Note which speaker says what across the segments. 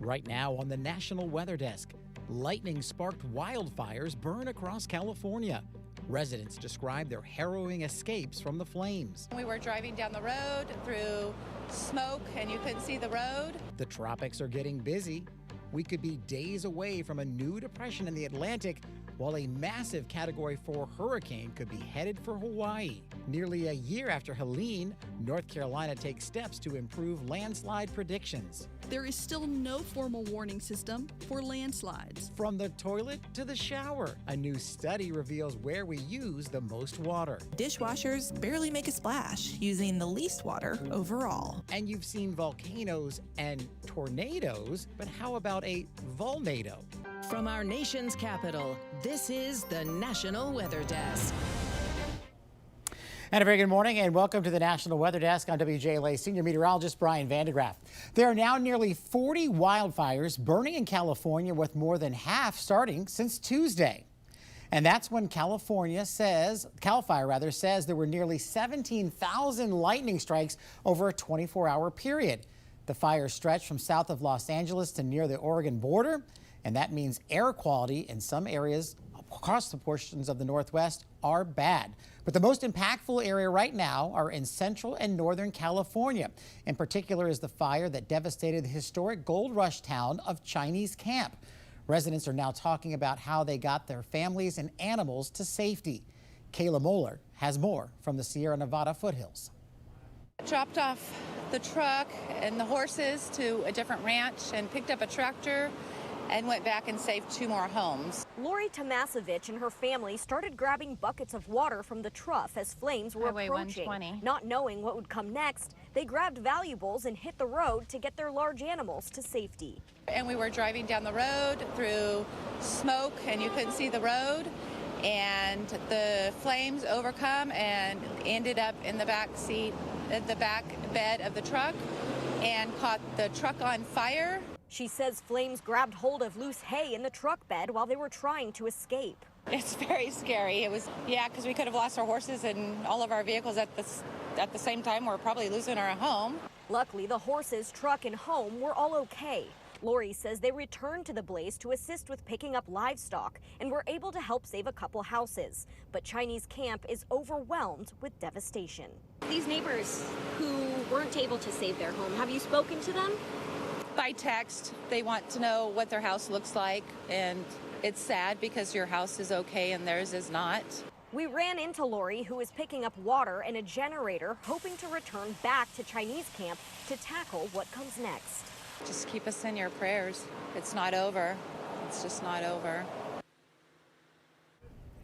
Speaker 1: Right now on the National Weather Desk, lightning-sparked wildfires burn across California. Residents describe their harrowing escapes from the flames.
Speaker 2: We were driving down the road through smoke and you couldn't see the road.
Speaker 1: The tropics are getting busy. We could be days away from a new depression in the Atlantic, while a massive Category 4 hurricane could be headed for Hawaii. Nearly a year after Helene, North Carolina takes steps to improve landslide predictions.
Speaker 3: There is still no formal warning system for landslides.
Speaker 1: From the toilet to the shower, a new study reveals where we use the most water.
Speaker 4: Dishwashers barely make a splash, using the least water overall.
Speaker 1: And you've seen volcanoes and tornadoes, but how about a vulnado?
Speaker 5: From our nation's capital, this is the National Weather Desk.
Speaker 1: And a very good morning and welcome to the National Weather Desk. On WJLA Senior Meteorologist Brian Vandegraff. There are now nearly 40 wildfires burning in California, with more than half starting since Tuesday. And that's when CAL FIRE says there were nearly 17,000 lightning strikes over a 24-hour period. The fires stretch from south of Los Angeles to near the Oregon border, and that means air quality in some areas across the portions of the Northwest are bad. But the most impactful area right now are in central and northern California. In particular is the fire that devastated the historic gold rush town of Chinese Camp. Residents are now talking about how they got their families and animals to safety. Kayla Moeller has more from the Sierra Nevada foothills.
Speaker 2: Dropped off the truck and the horses to a different ranch and picked up a tractor and went back and saved 2 more homes.
Speaker 6: Lori Tomasevich and her family started grabbing buckets of water from the trough as flames were approaching. Not knowing what would come next, they grabbed valuables and hit the road to get their large animals to safety.
Speaker 2: And we were driving down the road through smoke and you couldn't see the road. And the flames overcome and ended up in the back seat, at the back bed of the truck, and caught the truck on fire.
Speaker 6: She says flames grabbed hold of loose hay in the truck bed while they were trying to escape.
Speaker 2: It's very scary. It was, because we could have lost our horses and all of our vehicles at the same time. We're probably losing our home.
Speaker 6: Luckily, the horses, truck, and home were all okay. Lori says they returned to the blaze to assist with picking up livestock and were able to help save a couple houses. But Chinese Camp is overwhelmed with devastation.
Speaker 7: These neighbors who weren't able to save their home, have you spoken to them?
Speaker 2: By text. They want to know what their house looks like, and it's sad because your house is okay and theirs is not.
Speaker 6: We ran into Lori, who is picking up water and a generator, hoping to return back to Chinese Camp to tackle what comes next.
Speaker 2: Just keep us in your prayers. It's not over. It's just not over.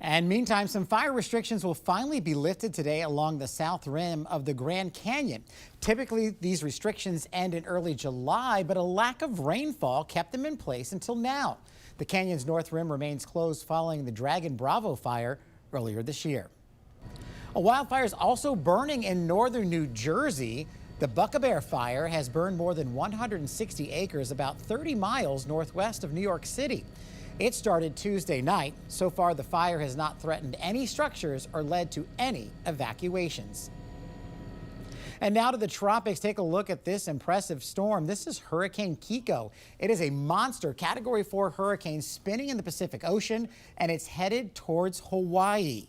Speaker 1: And meantime, some fire restrictions will finally be lifted today along the south rim of the Grand Canyon. Typically, these restrictions end in early July, but a lack of rainfall kept them in place until now. The canyon's north rim remains closed following the Dragon Bravo fire earlier this year. A wildfire is also burning in northern New Jersey. The Buck-a-Bear fire has burned more than 160 acres about 30 miles northwest of New York City. It started Tuesday night. So far, the fire has not threatened any structures or led to any evacuations. And now to the tropics. Take a look at this impressive storm. This is Hurricane Kiko. It is a monster Category 4 hurricane spinning in the Pacific Ocean, and it's headed towards Hawaii.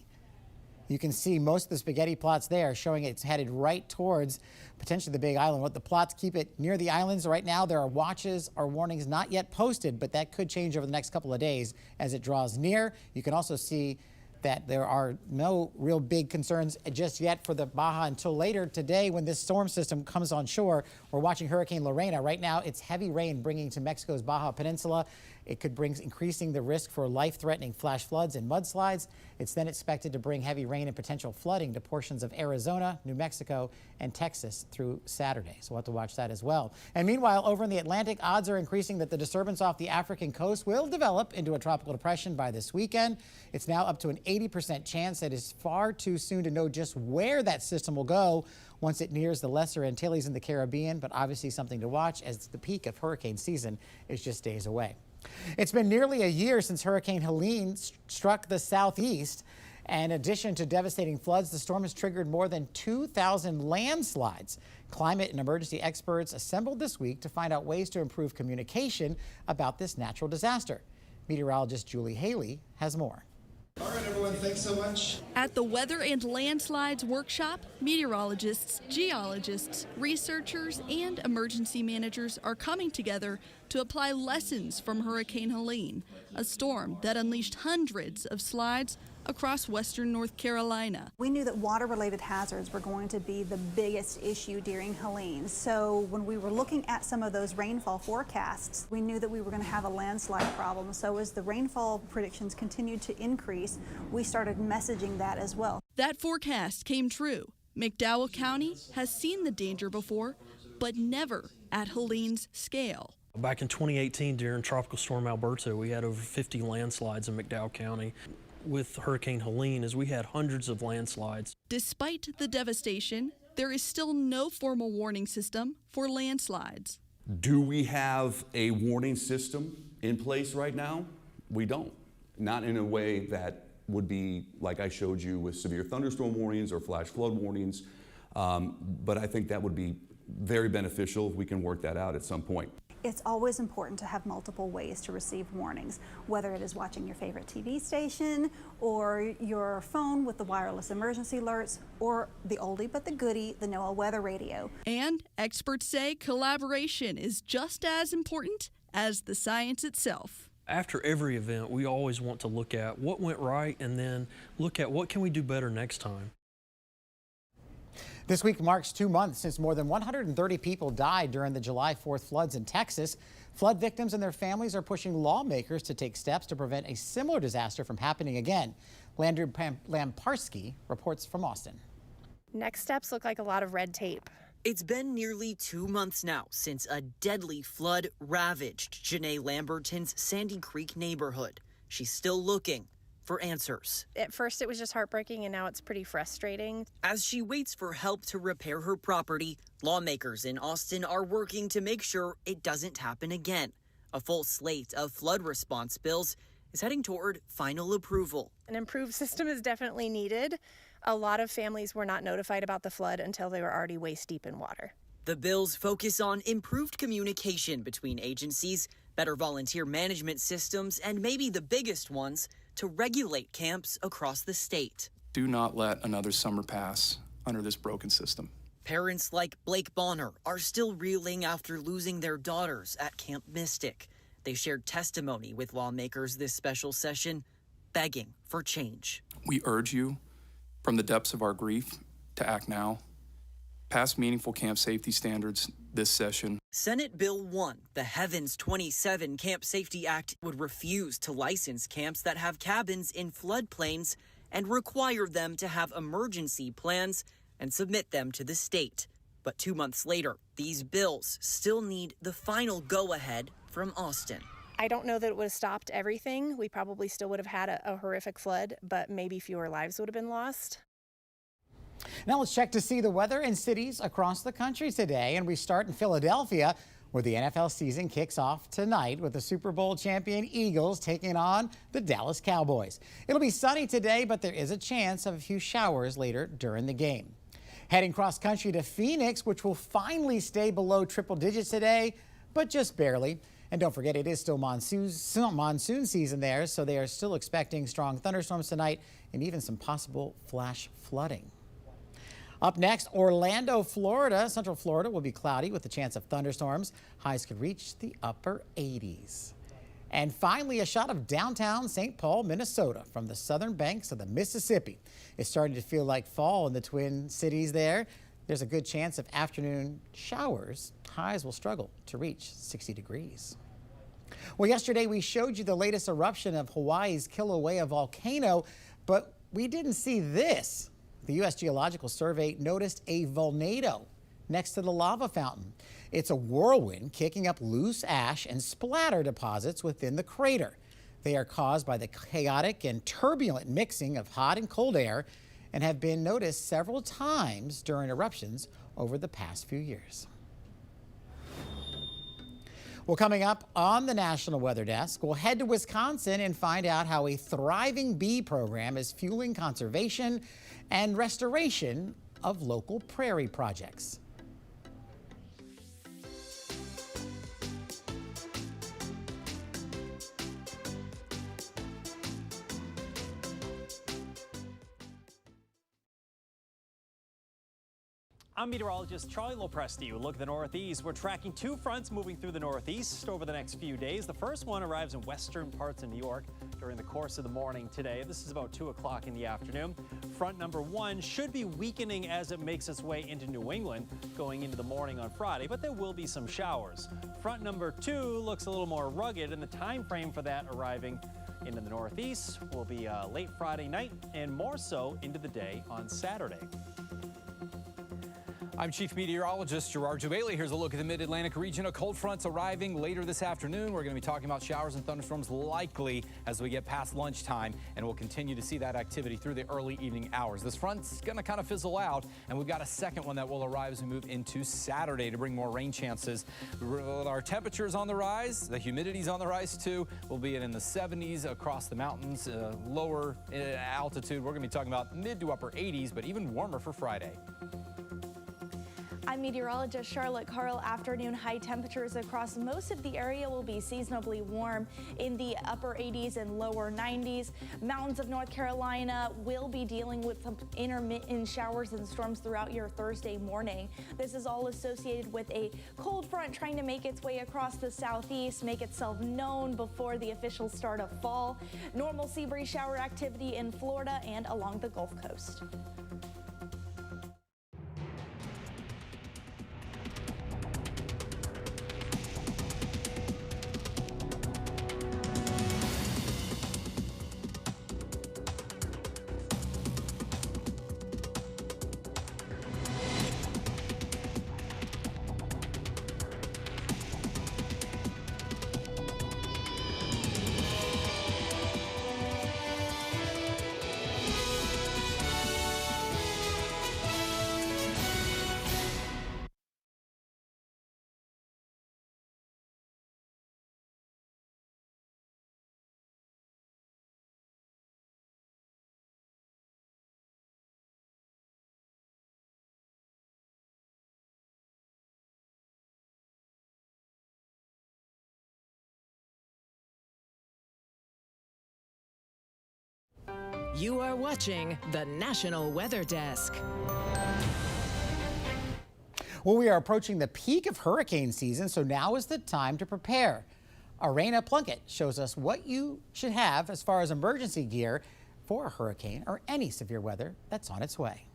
Speaker 1: You can see most of the spaghetti plots there showing it's headed right towards potentially the Big Island. What the plots keep it near the islands right now. There are watches or warnings not yet posted, but that could change over the next couple of days as it draws near. You can also see that there are no real big concerns just yet for the Baja until later today when this storm system comes on shore. We're watching Hurricane Lorena. Right now, it's heavy rain bringing to Mexico's Baja Peninsula. It could bring increasing the risk for life-threatening flash floods and mudslides. It's then expected to bring heavy rain and potential flooding to portions of Arizona, New Mexico, and Texas through Saturday. So we'll have to watch that as well. And meanwhile, over in the Atlantic, odds are increasing that the disturbance off the African coast will develop into a tropical depression by this weekend. It's now up to an 80% chance. It is far too soon to know just where that system will go once it nears the Lesser Antilles in the Caribbean, but obviously something to watch as the peak of hurricane season is just days away. It's been nearly a year since Hurricane Helene struck the southeast, And in addition to devastating floods, the storm has triggered more than 2,000 landslides. Climate and emergency experts assembled this week to find out ways to improve communication about this natural disaster. Meteorologist Julie Haley has more.
Speaker 8: All right, everyone, thanks so much.
Speaker 3: At the Weather and Landslides Workshop, meteorologists, geologists, researchers, and emergency managers are coming together to apply lessons from Hurricane Helene, a storm that unleashed hundreds of slides across western North Carolina.
Speaker 9: We knew that water-related hazards were going to be the biggest issue during Helene. So when we were looking at some of those rainfall forecasts, we knew that we were going to have a landslide problem. So as the rainfall predictions continued to increase, we started messaging that as well.
Speaker 3: That forecast came true. McDowell County has seen the danger before, but never at Helene's scale.
Speaker 10: Back in 2018 during Tropical Storm Alberto, we had over 50 landslides in McDowell County. With Hurricane Helene, as we had hundreds of landslides.
Speaker 3: Despite the devastation, there is still no formal warning system for landslides.
Speaker 11: Do we have a warning system in place right now? We don't. Not in a way that would be like I showed you with severe thunderstorm warnings or flash flood warnings, but I think that would be very beneficial if we can work that out at some point.
Speaker 9: It's always important to have multiple ways to receive warnings, whether it is watching your favorite TV station or your phone with the wireless emergency alerts or the oldie but the goodie, the NOAA weather radio.
Speaker 3: And experts say collaboration is just as important as the science itself.
Speaker 10: After every event, we always want to look at what went right and then look at what can we do better next time.
Speaker 1: This week marks 2 months since more than 130 people died during the July 4th floods in Texas. Flood victims and their families are pushing lawmakers to take steps to prevent a similar disaster from happening again. Landry Lamparski reports from Austin.
Speaker 12: Next steps look like a lot of red tape.
Speaker 13: It's been nearly 2 months now since a deadly flood ravaged Janae Lamberton's Sandy Creek neighborhood. She's still looking for answers.
Speaker 12: At first it was just heartbreaking, and now it's pretty frustrating.
Speaker 13: As she waits for help to repair her property, lawmakers in Austin are working to make sure it doesn't happen again. A full slate of flood response bills is heading toward final approval.
Speaker 12: An improved system is definitely needed. A lot of families were not notified about the flood until they were already waist deep in water.
Speaker 13: The bills focus on improved communication between agencies, better volunteer management systems, and maybe the biggest ones, to regulate camps across the state.
Speaker 14: Do not let another summer pass under this broken system.
Speaker 13: Parents like Blake Bonner are still reeling after losing their daughters at Camp Mystic. They shared testimony with lawmakers this special session, begging for change.
Speaker 14: We urge you, from the depths of our grief, to act now. Pass meaningful camp safety standards this session.
Speaker 13: Senate Bill 1, the Heavens 27 Camp Safety Act, would refuse to license camps that have cabins in floodplains and require them to have emergency plans and submit them to the state. But 2 months later, these bills still need the final go-ahead from Austin.
Speaker 12: I don't know that it would have stopped everything. We probably still would have had a horrific flood, but maybe fewer lives would have been lost.
Speaker 1: Now let's check to see the weather in cities across the country today. And we start in Philadelphia, where the NFL season kicks off tonight with the Super Bowl champion Eagles taking on the Dallas Cowboys. It'll be sunny today, but there is a chance of a few showers later during the game. Heading cross country to Phoenix, which will finally stay below triple digits today, but just barely. And don't forget, it is still monsoon season there, so they are still expecting strong thunderstorms tonight and even some possible flash flooding. Up next, Orlando, Florida. Central Florida will be cloudy with a chance of thunderstorms. Highs could reach the upper 80s. And finally, a shot of downtown St. Paul, Minnesota from the southern banks of the Mississippi. It's starting to feel like fall in the Twin Cities there. There's a good chance of afternoon showers. Highs will struggle to reach 60 degrees. Well, yesterday we showed you the latest eruption of Hawaii's Kilauea volcano, but we didn't see this. The U.S. Geological Survey noticed a volnado next to the lava fountain. It's a whirlwind kicking up loose ash and splatter deposits within the crater. They are caused by the chaotic and turbulent mixing of hot and cold air and have been noticed several times during eruptions over the past few years. Well, coming up on the National Weather Desk, we'll head to Wisconsin and find out how a thriving bee program is fueling conservation and restoration of local prairie projects.
Speaker 15: I'm meteorologist Charlie Lopresti. Look at the Northeast. We're tracking two fronts moving through the Northeast over the next few days. The first one arrives in western parts of New York during the course of the morning today. This is about 2 o'clock in the afternoon. Front number 1 should be weakening as it makes its way into New England going into the morning on Friday, but there will be some showers. Front number 2 looks a little more rugged, and the time frame for that arriving into the Northeast will be late Friday night and more so into the day on Saturday.
Speaker 16: I'm Chief Meteorologist Gerard Jubaili. Here's a look at the Mid-Atlantic region. A cold front's arriving later this afternoon. We're going to be talking about showers and thunderstorms likely as we get past lunchtime, and we'll continue to see that activity through the early evening hours. This front's going to kind of fizzle out, and we've got a second one that will arrive as we move into Saturday to bring more rain chances. Our temperatures on the rise, the humidity's on the rise too. We'll be in the 70s across the mountains, lower altitude. We're going to be talking about mid to upper 80s, but even warmer for Friday.
Speaker 17: I'm meteorologist Charlotte Carl. Afternoon high temperatures across most of the area will be seasonably warm in the upper 80s and lower 90s. Mountains of North Carolina will be dealing with some intermittent showers and storms throughout your Thursday morning. This is all associated with a cold front trying to make its way across the southeast, make itself known before the official start of fall. Normal sea breeze shower activity in Florida and along the Gulf Coast.
Speaker 5: You are watching the National Weather Desk.
Speaker 1: Well, we are approaching the peak of hurricane season, so now is the time to prepare. Arena Plunkett shows us what you should have as far as emergency gear for a hurricane or any severe weather that's on its way.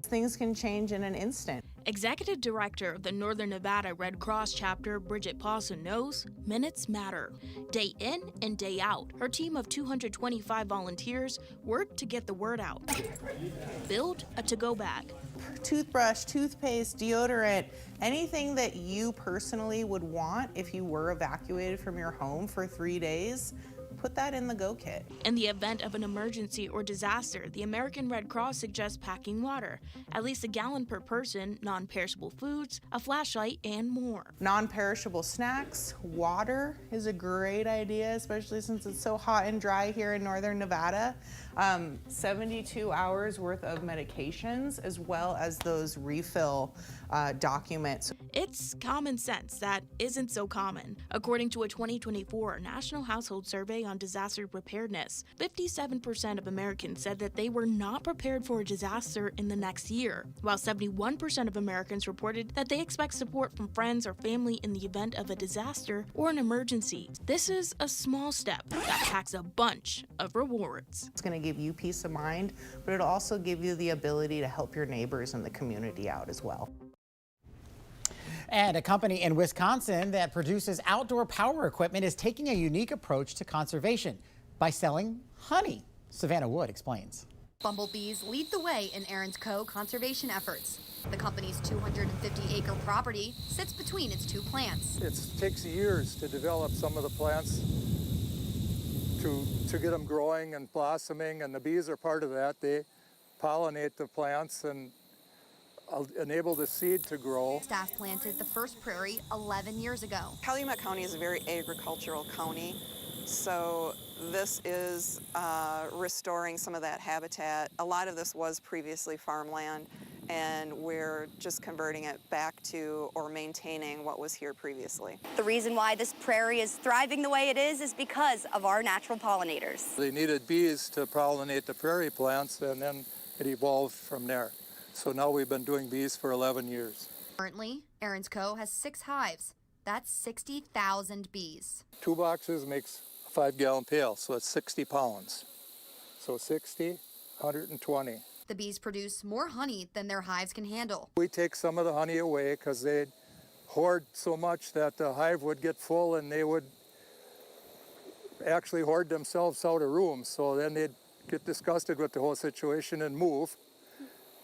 Speaker 18: Things can change in an instant.
Speaker 3: Executive Director of the Northern Nevada Red Cross chapter, Bridget Pawson, knows minutes matter. Day in and day out, her team of 225 volunteers work to get the word out. Build a to-go bag.
Speaker 18: Toothbrush, toothpaste, deodorant, anything that you personally would want if you were evacuated from your home for 3 days, put that in the Go Kit.
Speaker 3: In the event of an emergency or disaster, the American Red Cross suggests packing water, at least a gallon per person, non-perishable foods, a flashlight, and more.
Speaker 18: Non-perishable snacks, water is a great idea, especially since it's so hot and dry here in northern Nevada. 72 hours worth of medications, as well as those refill documents.
Speaker 3: It's common sense that isn't so common. According to a 2024 National Household Survey on Disaster Preparedness, 57% of Americans said that they were not prepared for a disaster in the next year, while 71% of Americans reported that they expect support from friends or family in the event of a disaster or an emergency. This is a small step that packs a bunch of rewards.
Speaker 18: It's going to give you peace of mind, but it'll also give you the ability to help your neighbors and the community out as well.
Speaker 1: And a company in Wisconsin that produces outdoor power equipment is taking a unique approach to conservation by selling honey. Savannah Wood explains.
Speaker 19: Bumblebees lead the way in Aaron's Co. conservation efforts. The company's 250-acre property sits between its two plants.
Speaker 20: It takes years to develop some of the plants to get them growing and blossoming, and the bees are part of that. They pollinate the plants, and enable the seed to grow.
Speaker 19: Staff planted the first prairie 11 years ago.
Speaker 21: Calumet County is a very agricultural county, so this is restoring some of that habitat. A lot of this was previously farmland, and we're just converting it back to or maintaining what was here previously.
Speaker 6: The reason why this prairie is thriving the way it is because of our natural pollinators.
Speaker 20: They needed bees to pollinate the prairie plants, and then it evolved from there. So now we've been doing bees for 11 years.
Speaker 19: Currently, Aaron's Co. has 6 hives. That's 60,000 bees.
Speaker 20: 2 boxes makes a 5-gallon pail, so it's 60 pounds. So 60, 120.
Speaker 19: The bees produce more honey than their hives can handle.
Speaker 20: We take some of the honey away because they'd hoard so much that the hive would get full and they would actually hoard themselves out of rooms. So then they'd get disgusted with the whole situation and move,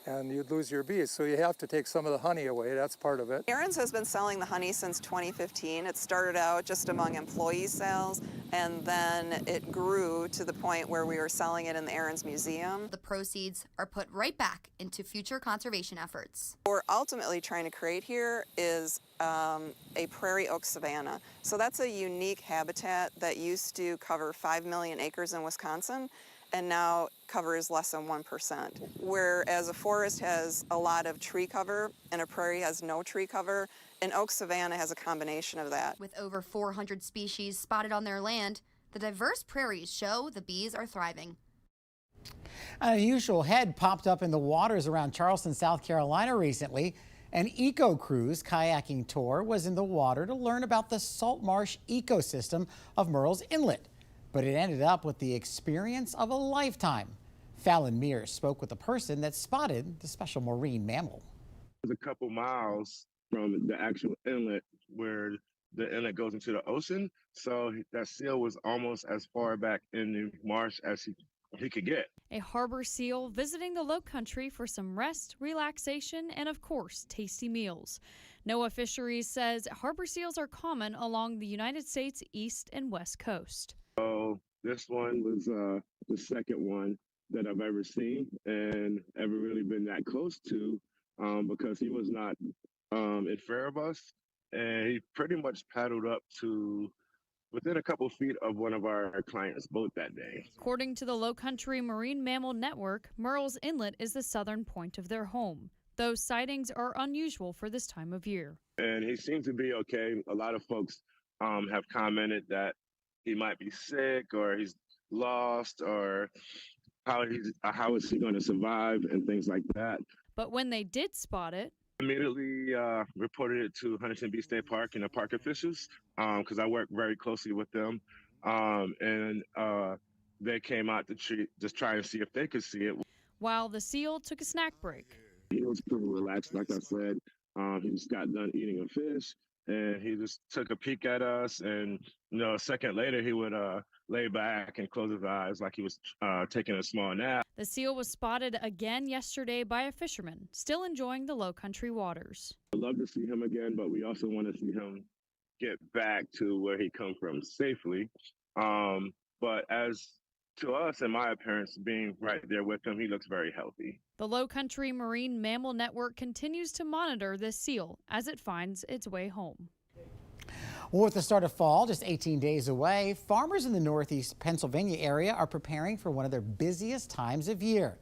Speaker 20: and you'd lose your bees. So you have to take some of the honey away. That's part of it.
Speaker 21: Aaron's has been selling the honey since 2015. It started out just among employee sales, and then it grew to the point where we were selling it in the Aaron's Museum.
Speaker 19: The proceeds are put right back into future conservation efforts.
Speaker 21: What we're ultimately trying to create here is a prairie oak savanna. So that's a unique habitat that used to cover 5 million acres in Wisconsin, and now covers less than 1%. Whereas a forest has a lot of tree cover and a prairie has no tree cover, an oak savanna has a combination of that.
Speaker 19: With over 400 species spotted on their land, the diverse prairies show the bees are thriving.
Speaker 1: An unusual head popped up in the waters around Charleston, South Carolina recently. An eco-cruise kayaking tour was in the water to learn about the salt marsh ecosystem of Murrells Inlet. But it ended up with the experience of a lifetime. Fallon Mears spoke with the person that spotted the special marine mammal.
Speaker 22: It was a couple miles from the actual inlet where the inlet goes into the ocean. So that seal was almost as far back in the marsh as he could get.
Speaker 23: A harbor seal visiting the Lowcountry for some rest, relaxation, and of course, tasty meals. NOAA Fisheries says harbor seals are common along the United States east and west coast.
Speaker 22: So this one was the second one that I've ever seen and ever really been that close to because he was not in Faribault, and he pretty much paddled up to within a couple feet of one of our clients' boat that day.
Speaker 23: According to the Lowcountry Marine Mammal Network, Murrells Inlet is the southern point of their home. Those sightings are unusual for this time of year.
Speaker 22: And he seems to be okay. A lot of folks have commented that he might be sick or he's lost or how is he going to survive and things like that.
Speaker 23: But when they did spot it,
Speaker 22: immediately reported it to Huntington Beach State Park and the park officials because I work very closely with them. And they came out to just try and see if they could see it.
Speaker 23: While the seal took a snack break.
Speaker 22: He was pretty relaxed, like I said. He just got done eating a fish, and he just took a peek at us. And a second later, he would lay back and close his eyes like he was taking a small nap.
Speaker 23: The seal was spotted again yesterday by a fisherman, still enjoying the Lowcountry waters.
Speaker 22: I'd love to see him again, but we also want to see him get back to where he come from safely. But as to us and my appearance being right there with him, he looks very healthy.
Speaker 23: The Lowcountry Marine Mammal Network continues to monitor this seal as it finds its way home.
Speaker 1: Well, with the start of fall just 18 days away, farmers in the northeast Pennsylvania area are preparing for one of their busiest times of year.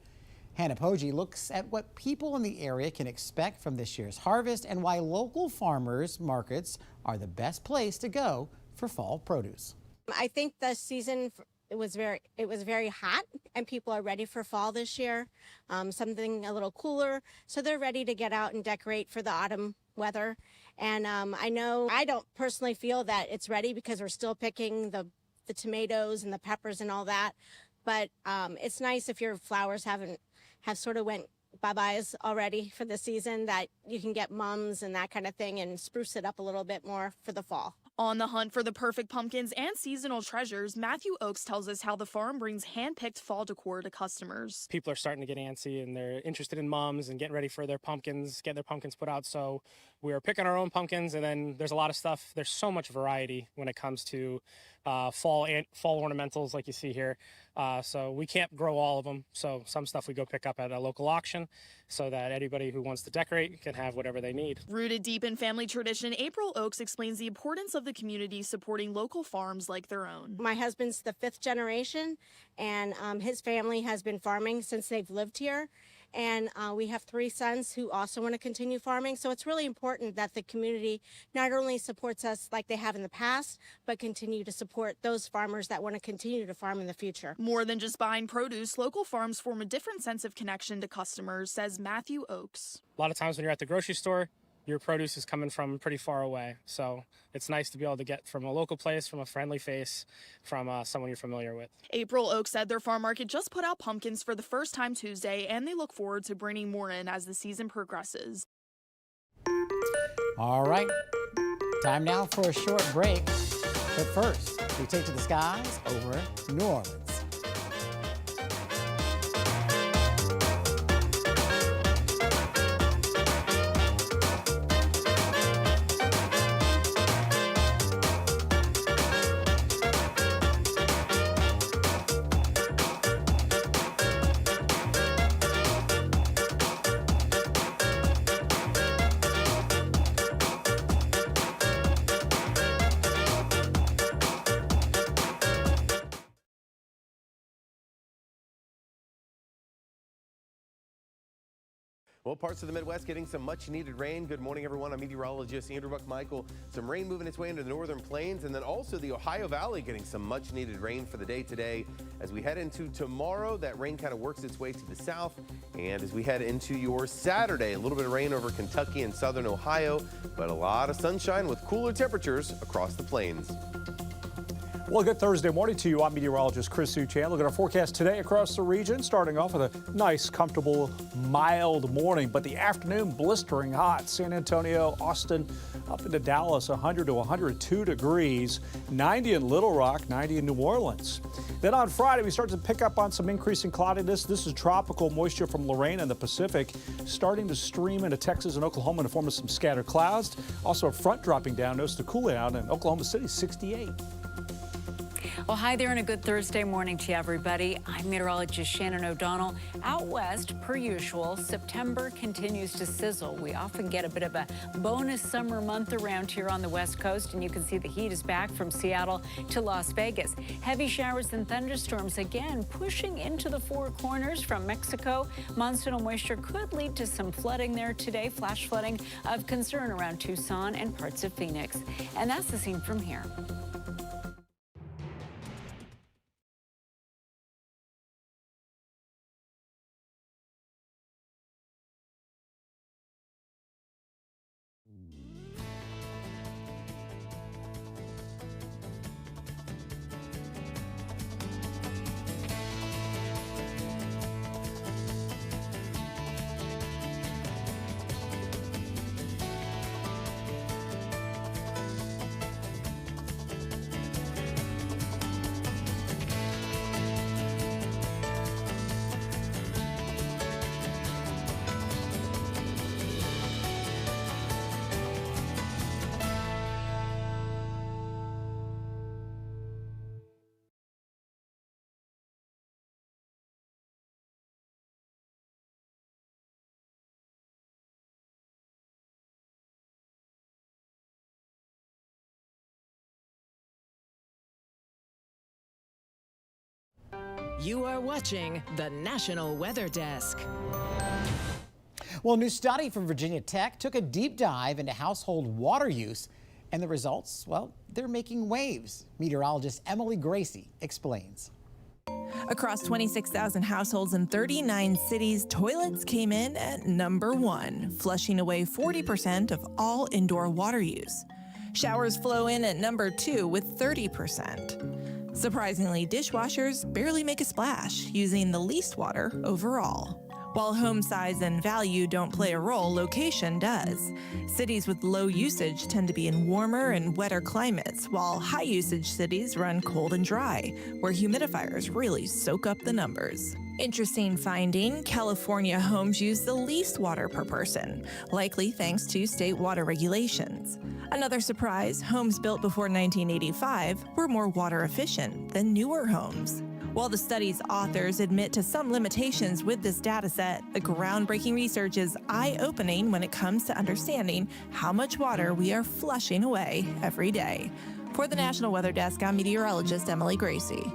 Speaker 1: Hannah Poggi looks at what people in the area can expect from this year's harvest and why local farmers markets are the best place to go for fall produce.
Speaker 24: I think the season it was very hot and people are ready for fall this year, something a little cooler, so they're ready to get out and decorate for the autumn weather. And I know I don't personally feel that it's ready because we're still picking the tomatoes and the peppers and all that, but it's nice if your flowers have sort of went bye-byes already for the season, that you can get mums and that kind of thing and spruce it up a little bit more for the fall.
Speaker 25: On the hunt for the perfect pumpkins and seasonal treasures, Matthew Oakes tells us how the farm brings hand-picked fall decor to customers.
Speaker 26: People are starting to get antsy and they're interested in mums and getting ready for their pumpkins, get their pumpkins put out. So we're picking our own pumpkins, and then there's a lot of stuff. There's so much variety when it comes to fall ornamentals like you see here. So we can't grow all of them. So some stuff we go pick up at a local auction so that anybody who wants to decorate can have whatever they need.
Speaker 25: Rooted deep in family tradition, April Oakes explains the importance of the community supporting local farms like their own.
Speaker 24: My husband's the 5th generation, and his family has been farming since they've lived here. And we have 3 sons who also want to continue farming. So it's really important that the community not only supports us like they have in the past, but continue to support those farmers that want to continue to farm in the future.
Speaker 25: More than just buying produce, local farms form a different sense of connection to customers, says Matthew Oakes.
Speaker 26: A lot of times when you're at the grocery store, your produce is coming from pretty far away. So it's nice to be able to get from a local place, from a friendly face, from someone you're familiar with.
Speaker 25: April Oakes said their farm market just put out pumpkins for the first time Tuesday, and they look forward to bringing more in as the season progresses.
Speaker 1: All right, time now for a short break. But first, we take to the skies over New Orleans.
Speaker 2: Well, parts of the Midwest getting some much-needed rain. Good morning, everyone. I'm meteorologist Andrew Buckmichael. Some rain moving its way into the northern plains, and then also the Ohio Valley getting some much-needed rain for the day today. As we head into tomorrow, that rain kind of works its way to the south. And as we head into your Saturday, a little bit of rain over Kentucky and southern Ohio, but a lot of sunshine with cooler temperatures across the plains.
Speaker 4: Well, good Thursday morning to you. I'm meteorologist Chris Suchan. Look at our forecast today across the region, starting off with a nice, comfortable, mild morning, but the afternoon blistering hot. San Antonio, Austin, up into Dallas, 100 to 102 degrees, 90 in Little Rock, 90 in New Orleans. Then on Friday, we start to pick up on some increasing cloudiness. This is tropical moisture from Lorraine and the Pacific starting to stream into Texas and Oklahoma in the form of some scattered clouds. Also a front dropping down. Notice the cool down in Oklahoma City, 68.
Speaker 7: Well, hi there and a good Thursday morning to everybody. I'm meteorologist Shannon O'Donnell. Out west, per usual, September continues to sizzle. We often get a bit of a bonus summer month around here on the West Coast, and you can see the heat is back from Seattle to Las Vegas. Heavy showers and thunderstorms again pushing into the Four Corners from Mexico. Monsoonal moisture could lead to some flooding there today, flash flooding of concern around Tucson and parts of Phoenix. And that's the scene from here.
Speaker 5: You are watching the National Weather Desk.
Speaker 1: Well, a new study from Virginia Tech took a deep dive into household water use, and the results, well, they're making waves. Meteorologist Emily Gracie explains.
Speaker 8: Across 26,000 households in 39 cities, toilets came in at number 1, flushing away 40% of all indoor water use. Showers flow in at number 2 with 30%. Surprisingly, dishwashers barely make a splash, using the least water overall. While home size and value don't play a role, location does. Cities with low usage tend to be in warmer and wetter climates, while high-usage cities run cold and dry, where humidifiers really soak up the numbers. Interesting finding, California homes use the least water per person, likely thanks to state water regulations. Another surprise, homes built before 1985 were more water efficient than newer homes. While the study's authors admit to some limitations with this data set, the groundbreaking research is eye-opening when it comes to understanding how much water we are flushing away every day. For the National Weather Desk, I'm meteorologist Emily Gracie.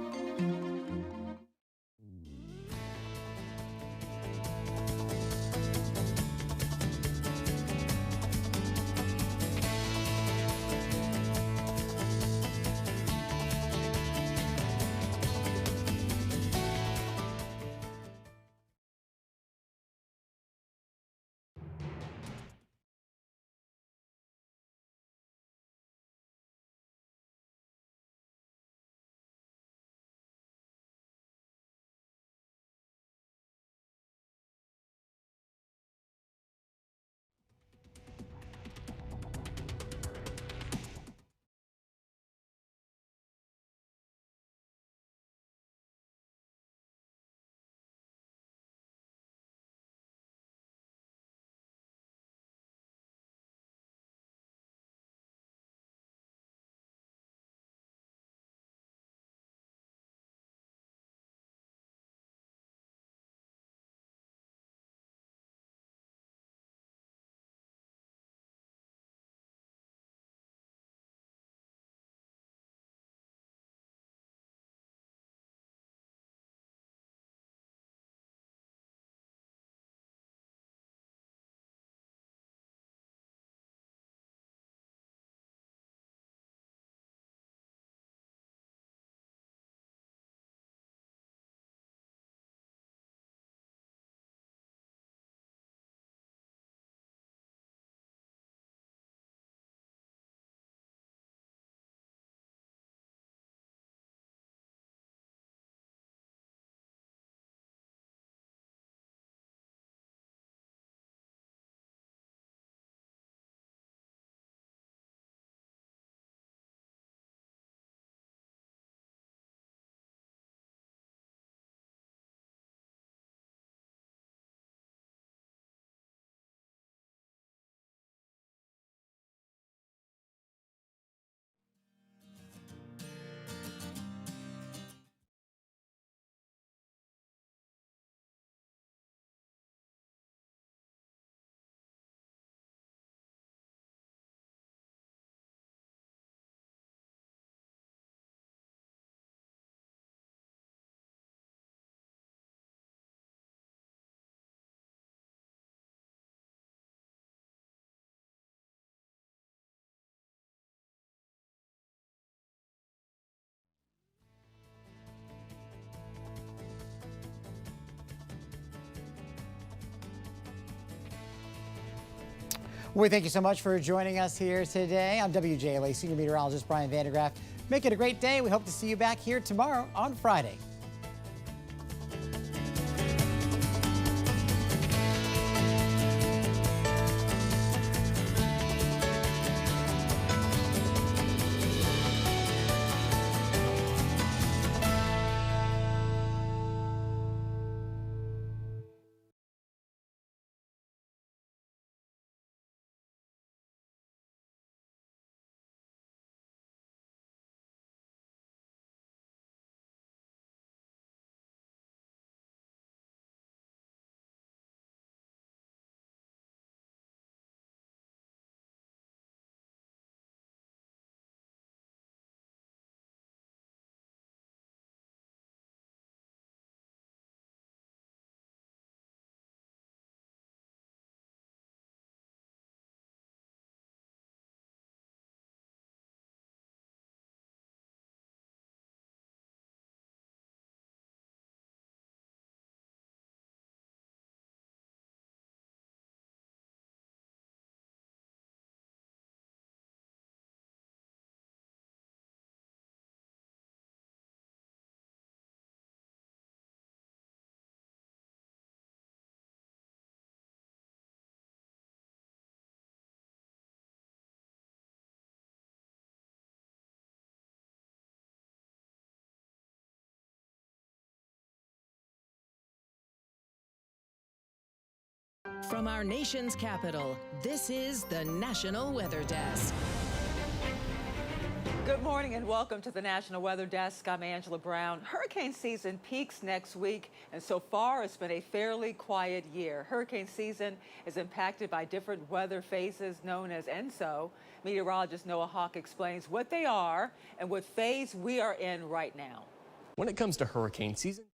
Speaker 1: We thank you so much for joining us here today. I'm WJLA Senior Meteorologist Brian Vandergraff. Make it a great day. We hope to see you back here tomorrow on Friday.
Speaker 5: From our nation's capital, this is the National Weather Desk.
Speaker 9: Good morning and welcome to the National Weather Desk. I'm Angela Brown. Hurricane season peaks next week, and so far it's been a fairly quiet year. Hurricane season is impacted by different weather phases known as ENSO. Meteorologist Noah Hawk explains what they are and what phase we are in right now.
Speaker 10: When it comes to hurricane season,